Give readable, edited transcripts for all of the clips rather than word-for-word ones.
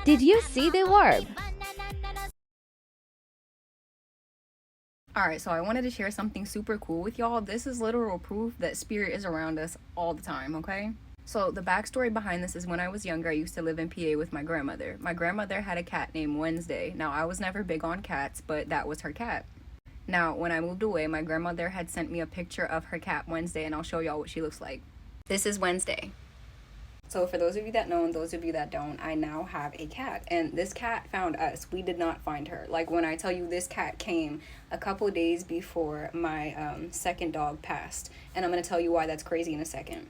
Did you see the orb? Alright, so I wanted to share something super cool with y'all. This is literal proof that spirit is around us all the time, okay? So the backstory behind this is when I was younger, I used to live in PA with my grandmother. My grandmother had a cat named Wednesday. Now, I was never big on cats, but that was her cat. Now, when I moved away, my grandmother had sent me a picture of her cat Wednesday, and I'll show y'all what she looks like. This is Wednesday. So for those of you that know and those of you that don't, I now have a cat, and this cat found us. We did not find her. Like, when I tell you, this cat came a couple days before my second dog passed, and I'm going to tell you why that's crazy in a second.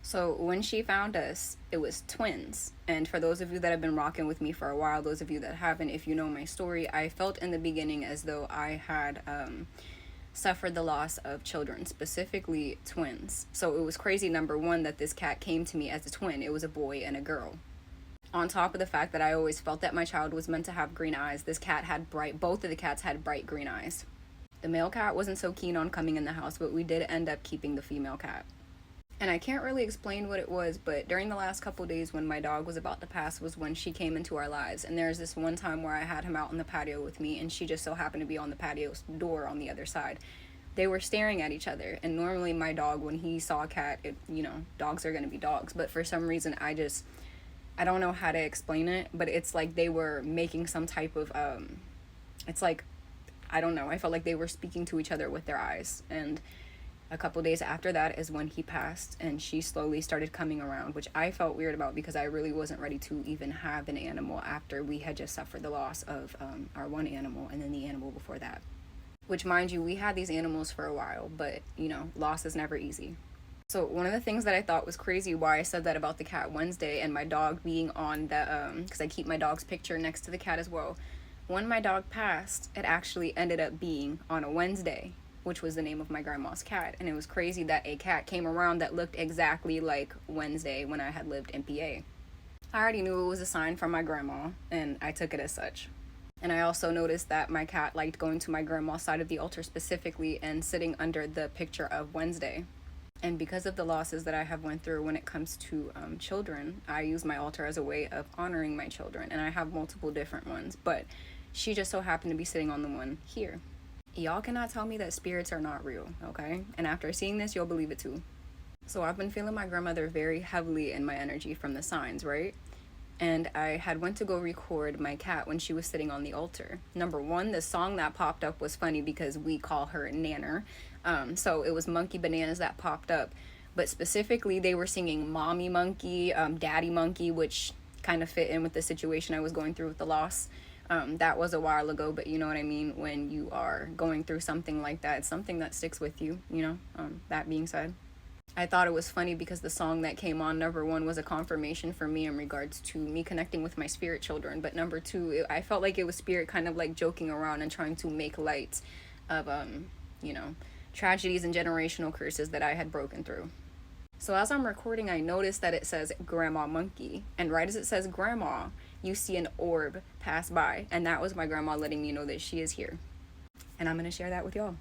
So when she found us, it was twins. And for those of you that have been rocking with me for a while, those of you that haven't, if you know my story, I felt in the beginning as though I had suffered the loss of children, specifically twins. So it was crazy, number one, that this cat came to me as a twin. It was a boy and a girl. On top of the fact that I always felt that my child was meant to have green eyes, this cat had both of the cats had bright green eyes. The male cat wasn't so keen on coming in the house, but we did end up keeping the female cat. And I can't really explain what it was, but during the last couple days when my dog was about to pass was when she came into our lives. And there's this one time where I had him out on the patio with me, and she just so happened to be on the patio door on the other side. They were staring at each other, and normally my dog, when he saw a cat, dogs are going to be dogs. But for some reason, I don't know how to explain it, but it's like they were making some type of, it's like, I don't know. I felt like they were speaking to each other with their eyes. And a couple days after that is when he passed, and she slowly started coming around, which I felt weird about because I really wasn't ready to even have an animal after we had just suffered the loss of our one animal and then the animal before that. Which, mind you, we had these animals for a while, but, loss is never easy. So one of the things that I thought was crazy, why I said that about the cat Wednesday and my dog being on the, because I keep my dog's picture next to the cat as well. When my dog passed, it actually ended up being on a Wednesday, which was the name of my grandma's cat. And it was crazy that a cat came around that looked exactly like Wednesday when I had lived in PA. I already knew it was a sign from my grandma, and I took it as such. And I also noticed that my cat liked going to my grandma's side of the altar specifically and sitting under the picture of Wednesday. And because of the losses that I have went through when it comes to children, I use my altar as a way of honoring my children. And I have multiple different ones, but she just so happened to be sitting on the one here. Y'all cannot tell me that spirits are not real, okay? And after seeing this, you'll believe it too. So I've been feeling my grandmother very heavily in my energy from the signs, right? And I had went to go record my cat when she was sitting on the altar. Number one, the song that popped up was funny because we call her Nanner. So it was Monkey Bananas that popped up. But specifically, they were singing Mommy Monkey, Daddy Monkey, which kind of fit in with the situation I was going through with the loss. That was a while ago, but you know what I mean? When you are going through something like that, it's something that sticks with you, that being said. I thought it was funny because the song that came on, number one, was a confirmation for me in regards to me connecting with my spirit children. But number two, I felt like it was spirit kind of like joking around and trying to make light of, tragedies and generational curses that I had broken through. So as I'm recording, I noticed that it says Grandma Monkey. And right as it says Grandma, you see an orb pass by. And that was my grandma letting me know that she is here. And I'm going to share that with y'all.